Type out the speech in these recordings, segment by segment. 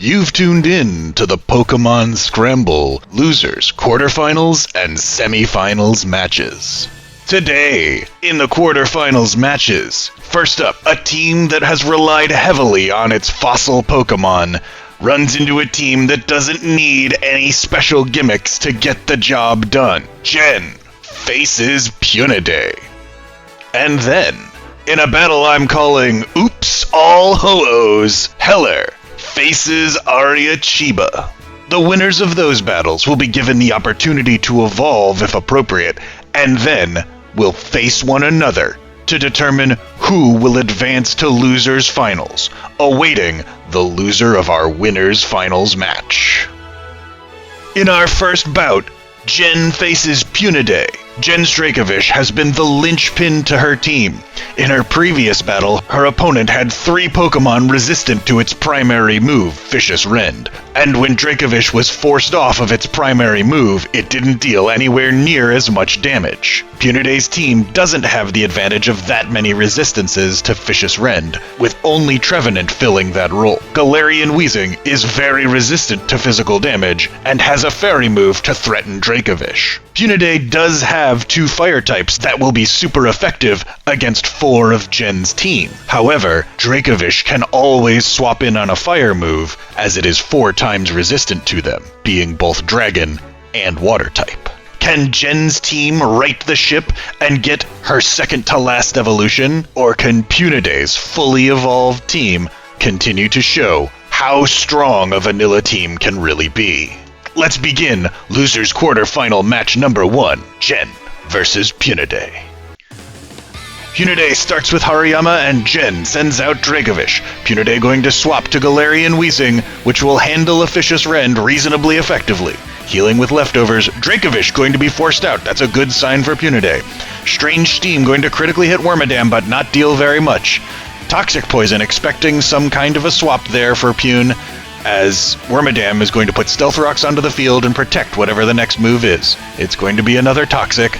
You've tuned in to the Pokémon Scramble losers, quarterfinals, and semifinals matches. Today, in the quarterfinals matches, first up, a team that has relied heavily on its fossil Pokémon runs into a team that doesn't need any special gimmicks to get the job done. Jen faces Pyunidae. And then, in a battle I'm calling Oops All Ho-Ohs, Heller faces Ariachiba. The winners of those battles will be given the opportunity to evolve if appropriate, and then will face one another to determine who will advance to losers finals, awaiting the loser of our winners finals match. In our first bout, Jen faces Pyunidae. Jen Strakovic has been the linchpin to her team. In her previous battle, her opponent had 3 Pokemon resistant to its primary move, Vicious Rend, and when Dracovish was forced off of its primary move, it didn't deal anywhere near as much damage. Pyunidae's team doesn't have the advantage of that many resistances to Vicious Rend, with only Trevenant filling that role. Galarian Weezing is very resistant to physical damage, and has a fairy move to threaten Dracovish. Pyunidae does have 2 fire types that will be super effective against 4 of Jen's team. However, Dracovish can always swap in on a fire move, as it is 4 times resistant to them, being both dragon and water type. Can Jen's team right the ship and get her second to last evolution? Or can Pyunidae's fully evolved team continue to show how strong a vanilla team can really be? Let's begin losers quarterfinal match number 1, Jen versus Pyunidae. Pyunidae starts with Hariyama and Jen sends out Dracovish. Pyunidae going to swap to Galarian Weezing, which will handle a Vicious Rend reasonably effectively. Healing with leftovers, Dracovish going to be forced out. That's a good sign for Pyunidae. Strange Steam going to critically hit Wormadam but not deal very much. Toxic Poison expecting some kind of a swap there for Pyun, as Wormadam is going to put Stealth Rocks onto the field and protect whatever the next move is. It's going to be another Toxic.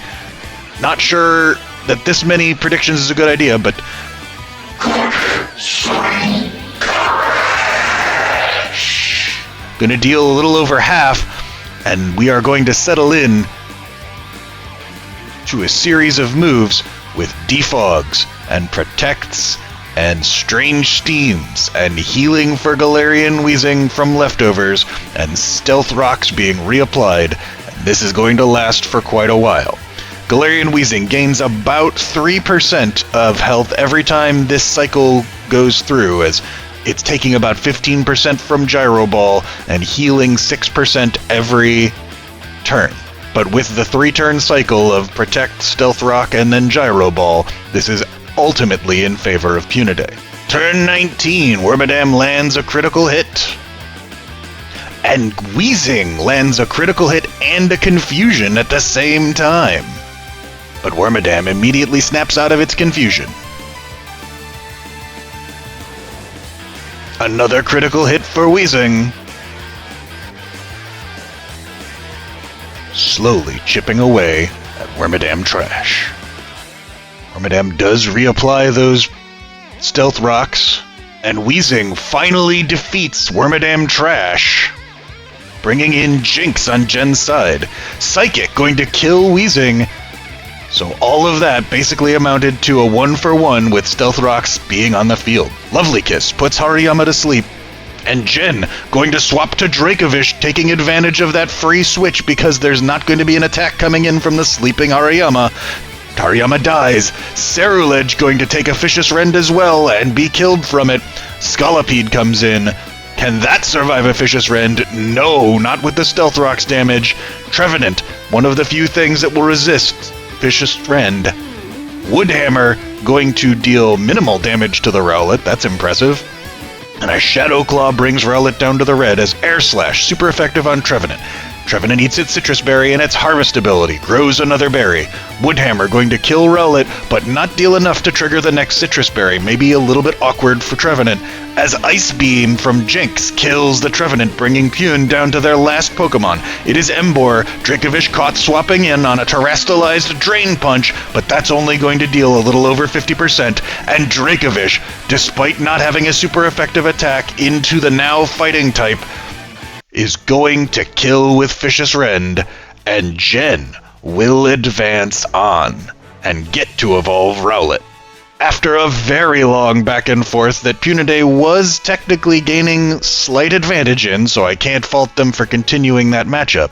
Not sure that this many predictions is a good idea, but gonna deal a little over half, and we are going to settle in to a series of moves with Defogs and Protects and Strange Steams and healing for Galarian Weezing from leftovers and Stealth Rocks being reapplied, and this is going to last for quite a while. Galarian Weezing gains about 3% of health every time this cycle goes through, as it's taking about 15% from Gyro Ball and healing 6% every turn. But with the 3-turn cycle of Protect, Stealth Rock, and then Gyro Ball, this is ultimately in favor of Pyunidae. Turn 19, Wormadam lands a critical hit. And Weezing lands a critical hit and a confusion at the same time. But Wormadam immediately snaps out of its confusion. Another critical hit for Weezing. Slowly chipping away at Wormadam trash. Wormadam does reapply those Stealth Rocks, and Weezing finally defeats Wormadam trash, bringing in Jinx on Jen's side. Psychic going to kill Weezing. So all of that basically amounted to a 1-for-1 with Stealth Rocks being on the field. Lovely Kiss puts Hariyama to sleep, and Jen going to swap to Dracovish, taking advantage of that free switch because there's not going to be an attack coming in from the sleeping Hariyama. Hariyama dies. Cerulege going to take a Vicious Rend as well and be killed from it. Scolipede comes in. Can that survive a Vicious Rend? No, not with the Stealth Rocks damage. Trevenant, one of the few things that will resist Vicious Rend. Woodhammer going to deal minimal damage to the Rowlet. That's impressive. And a Shadow Claw brings Rowlet down to the red as Air Slash, super effective on Trevenant. Trevenant eats its citrus berry and its harvest ability grows another berry. Woodhammer going to kill Rowlet, but not deal enough to trigger the next citrus berry, maybe a little bit awkward for Trevenant, as Ice Beam from Jinx kills the Trevenant, bringing Pyun down to their last Pokemon. It is Emboar. Dracovish caught swapping in on a terrestrialized Drain Punch, but that's only going to deal a little over 50%, and Dracovish, despite not having a super effective attack into the now fighting type, is going to kill with Vicious Rend, and Jen will advance on and get to evolve Rowlet. After a very long back and forth that Pyunidae was technically gaining slight advantage in, so I can't fault them for continuing that matchup,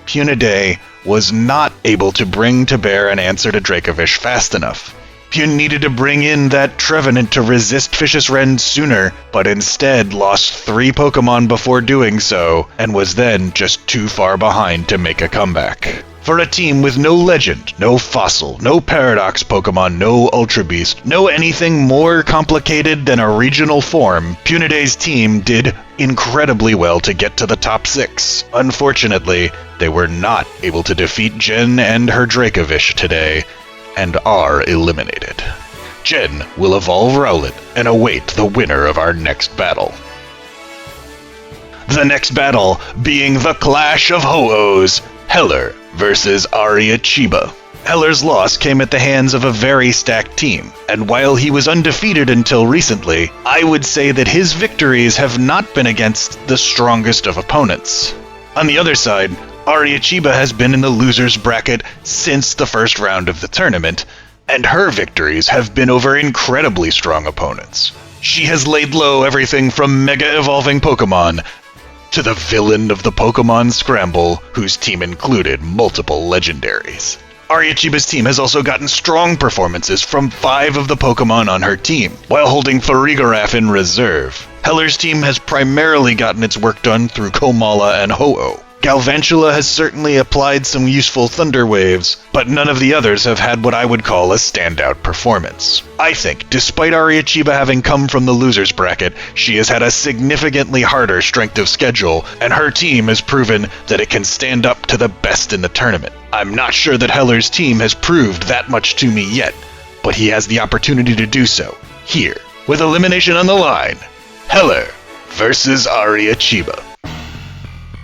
Pyunidae was not able to bring to bear an answer to Dracovish fast enough. Pyun needed to bring in that Trevenant to resist Vicious Rend sooner, but instead lost 3 Pokemon before doing so, and was then just too far behind to make a comeback. For a team with no Legend, no Fossil, no Paradox Pokemon, no Ultra Beast, no anything more complicated than a regional form, Pyunidae's team did incredibly well to get to the top 6. Unfortunately, they were not able to defeat Jen and her Dracovish today, and are eliminated. Jen will evolve Rowlet and await the winner of our next battle. The next battle being the Clash of Ho-Ohs, Heller versus Ariachiba. Heller's loss came at the hands of a very stacked team, and while he was undefeated until recently, I would say that his victories have not been against the strongest of opponents. On the other side, Ariachiba has been in the loser's bracket since the first round of the tournament, and her victories have been over incredibly strong opponents. She has laid low everything from mega-evolving Pokemon to the villain of the Pokémon Scramble, whose team included multiple legendaries. Ariachiba's team has also gotten strong performances from 5 of the Pokemon on her team, while holding Farigiraf in reserve. Heller's team has primarily gotten its work done through Komala and Ho-Oh. Galvantula has certainly applied some useful Thunder Waves, but none of the others have had what I would call a standout performance. I think, despite Ariachiba having come from the loser's bracket, she has had a significantly harder strength of schedule, and her team has proven that it can stand up to the best in the tournament. I'm not sure that Heller's team has proved that much to me yet, but he has the opportunity to do so, here, with elimination on the line. Heller versus Ariachiba.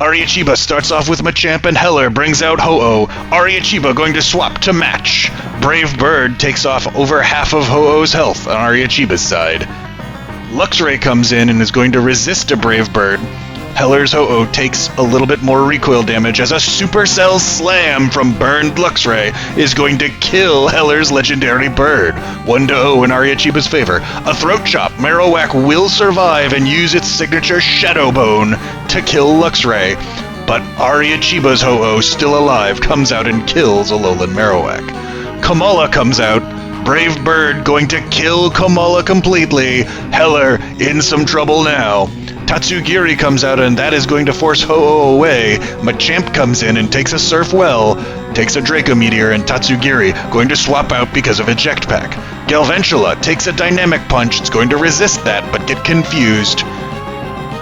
Ariachiba starts off with Machamp and Heller brings out Ho-Oh. Ariachiba going to swap to match. Brave Bird takes off over half of Ho-Oh's health on Ariachiba's side. Luxray comes in and is going to resist a Brave Bird. Heller's Ho-Oh takes a little bit more recoil damage as a Supercell Slam from Burned Luxray is going to kill Heller's legendary bird. 1-0 in Ariachiba's favor. A Throat Chop, Marowak will survive and use its signature Shadow Bone to kill Luxray, but Ariachiba's Ho-Oh, still alive, comes out and kills Alolan Marowak. Komala comes out. Brave Bird going to kill Komala completely. Heller in some trouble now. Tatsugiri comes out and that is going to force Ho-Oh away. Machamp comes in and takes a Surf Well, takes a Draco Meteor, and Tatsugiri going to swap out because of Eject Pack. Galvantula takes a Dynamic Punch, it's going to resist that but get confused.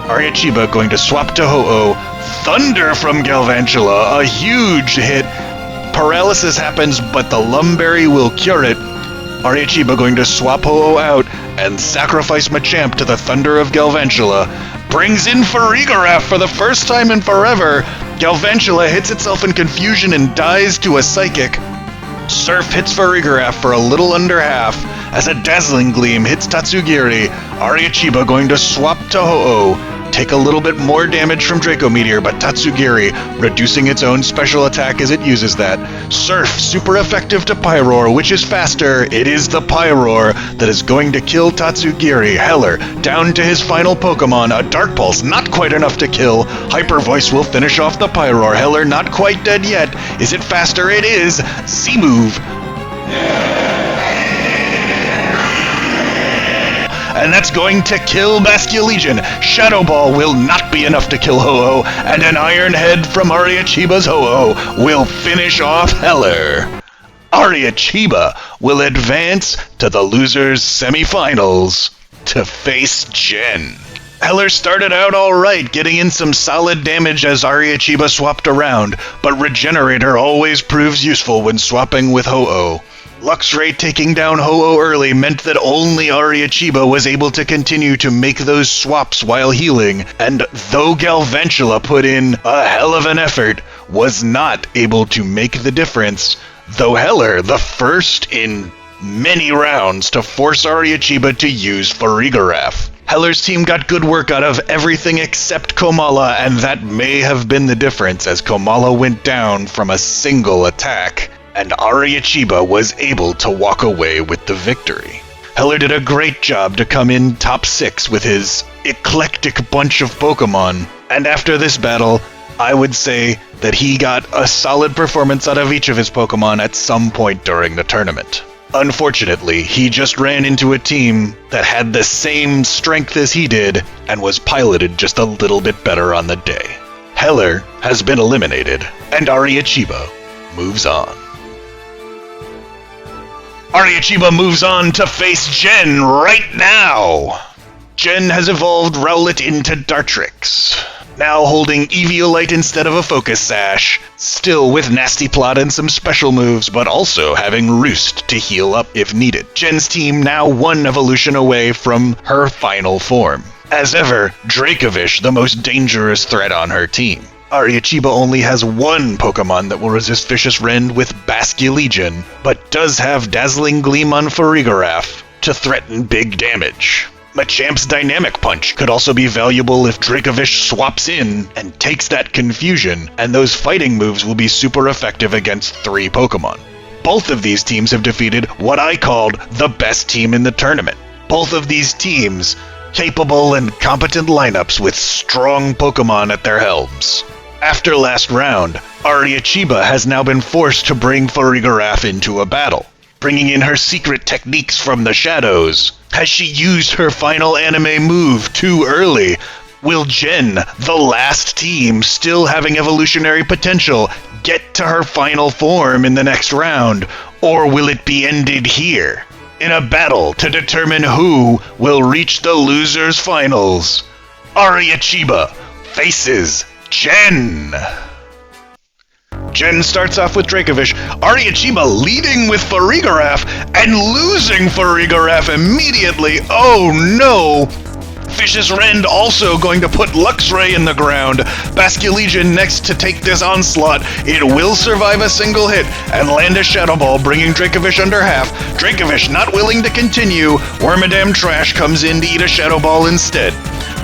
Ariachiba going to swap to Ho-Oh. Thunder from Galvantula, a huge hit. Paralysis happens but the Lumberry will cure it. Ariachiba going to swap Ho-Oh out and sacrifice Machamp to the Thunder of Galvantula. Brings in Farigiraf for the first time in forever. Galvantula hits itself in confusion and dies to a Psychic. Surf hits Farigiraf for a little under half as a Dazzling Gleam hits Tatsugiri. Ariachiba going to swap to Ho-Oh. Take a little bit more damage from Draco Meteor, but Tatsugiri reducing its own special attack as it uses that. Surf, super effective to Pyroar, which is faster. It is the Pyroar that is going to kill Tatsugiri. Heller, down to his final Pokemon, a Dark Pulse, not quite enough to kill. Hyper Voice will finish off the Pyroar. Heller not quite dead yet. Is it faster? It is. Z-Move. And that's going to kill Basculegion. Shadow Ball will not be enough to kill Ho-Oh, and an Iron Head from Ariachiba's Ho-Oh will finish off Heller. Ariachiba will advance to the losers' semifinals to face Jen. Heller started out alright, getting in some solid damage as Ariachiba swapped around, but Regenerator always proves useful when swapping with Ho-Oh. Luxray taking down Ho-Oh early meant that only Ariachiba was able to continue to make those swaps while healing, and though Galvantula put in a hell of an effort, was not able to make the difference, though Heller, the first in many rounds to force Ariachiba to use Farigiraf. Heller's team got good work out of everything except Komala, and that may have been the difference as Komala went down from a single attack, and Ariachiba was able to walk away with the victory. Heller did a great job to come in top 6 with his eclectic bunch of Pokemon, and after this battle, I would say that he got a solid performance out of each of his Pokemon at some point during the tournament. Unfortunately, he just ran into a team that had the same strength as he did and was piloted just a little bit better on the day. Heller has been eliminated, and Ariachiba moves on. Ariachiba moves on to face Jen right now! Jen has evolved Rowlet into Dartrix, now holding Eviolite instead of a Focus Sash, still with Nasty Plot and some special moves, but also having Roost to heal up if needed. Jen's team now one evolution away from her final form. As ever, Dracovish, the most dangerous threat on her team. Ariachiba only has one Pokemon that will resist Vicious Rend with Basculegion, but does have Dazzling Gleam on Farigiraf to threaten big damage. Machamp's Dynamic Punch could also be valuable if Dracovish swaps in and takes that confusion, and those fighting moves will be super effective against 3 Pokemon. Both of these teams have defeated what I called the best team in the tournament. Both of these teams capable and competent lineups with strong Pokemon at their helms. After last round, Ariachiba has now been forced to bring Farigiraf into a battle, bringing in her secret techniques from the shadows. Has she used her final anime move too early? Will Jen, the last team still having evolutionary potential, get to her final form in the next round, or will it be ended here? In a battle to determine who will reach the losers finals, Ariachiba faces Jen. Jen starts off with Dracovish, Ariachiba leading with Farigiraf and losing Farigiraf immediately. Oh no! Vicious Rend also going to put Luxray in the ground. Basculegion next to take this onslaught. It will survive a single hit and land a Shadow Ball, bringing Dracovish under half. Dracovish not willing to continue. Wormadam Trash comes in to eat a Shadow Ball instead.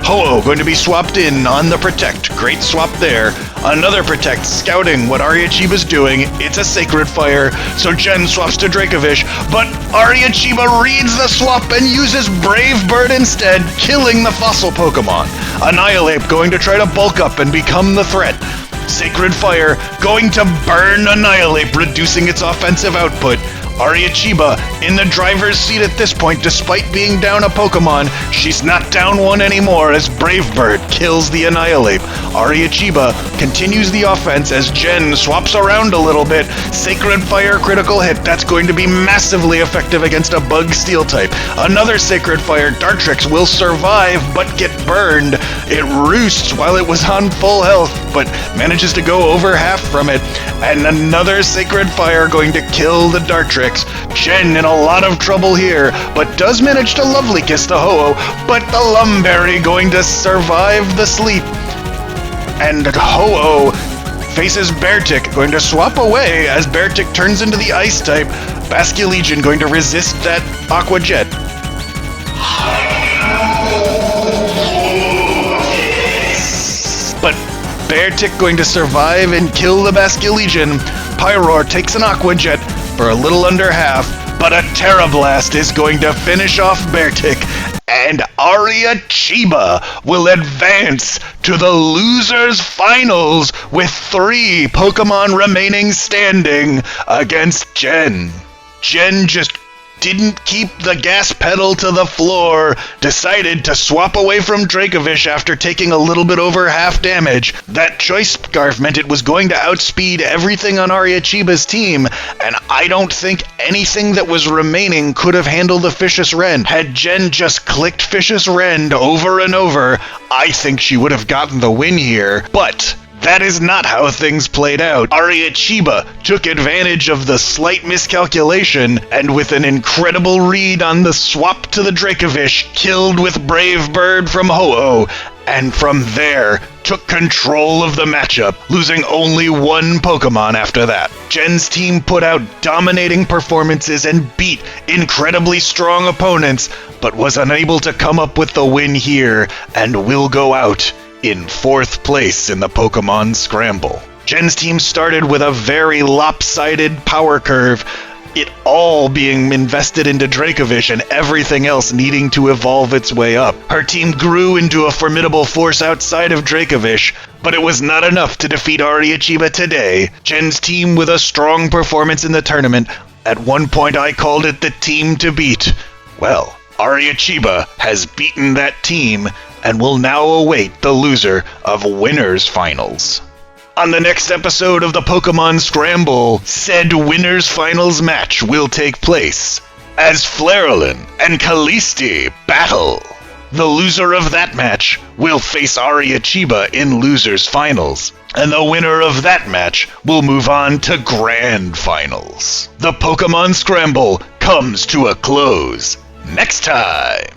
Ho-Oh going to be swapped in on the Protect. Great swap there. Another Protect scouting what Ariachiba's doing. It's a Sacred Fire, so Jen swaps to Dracovish, but Ariachiba reads the swap and uses Brave Bird instead, killing the fossil Pokemon. Annihilate going to try to bulk up and become the threat. Sacred Fire going to burn Annihilate, reducing its offensive output. Ariachiba in the driver's seat at this point, despite being down a Pokemon. She's not down one anymore as Brave Bird kills the Annihilate. Ariachiba continues the offense as Jen swaps around a little bit. Sacred Fire critical hit. That's going to be massively effective against a Bug Steel type. Another Sacred Fire. Dartrix will survive but get burned. It roosts while it was on full health, but manages to go over half from it. And another Sacred Fire going to kill the Dartrix. Jen in a lot of trouble here, but does manage to Lovely Kiss the Ho-Oh, but the Lumberry going to survive the sleep. And Ho-Oh faces Beartick, going to swap away as Beartick turns into the Ice type. Basculegion going to resist that Aqua Jet. But Beartick going to survive and kill the Basculegion. Pyroar takes an Aqua Jet for a little under half, but a Terra Blast is going to finish off Beartick, and Ariachiba will advance to the losers finals with 3 Pokemon remaining standing against Jen. Jen just didn't keep the gas pedal to the floor, decided to swap away from Dracovish after taking a little bit over half damage. That choice scarf meant it was going to outspeed everything on Ariachiba's team, and I don't think anything that was remaining could have handled the Vicious Rend. Had Jen just clicked Vicious Rend over and over, I think she would have gotten the win here, but that is not how things played out. Ariachiba took advantage of the slight miscalculation, and with an incredible read on the swap to the Dracovish, killed with Brave Bird from Ho-Oh, and from there, took control of the matchup, losing only one Pokemon after that. Jen's team put out dominating performances and beat incredibly strong opponents, but was unable to come up with the win here, and will go out in 4th place in the Pokémon Scramble. Jen's team started with a very lopsided power curve, it all being invested into Dracovish and everything else needing to evolve its way up. Her team grew into a formidable force outside of Dracovish, but it was not enough to defeat Ariachiba today. Jen's team with a strong performance in the tournament. At one point I called it the team to beat. Well, Ariachiba has beaten that team and will now await the loser of Winners Finals. On the next episode of the Pokémon Scramble, said Winners Finals match will take place as Flareolin and Callisti battle. The loser of that match will face Ariachiba in Losers Finals, and the winner of that match will move on to Grand Finals. The Pokémon Scramble comes to a close next time.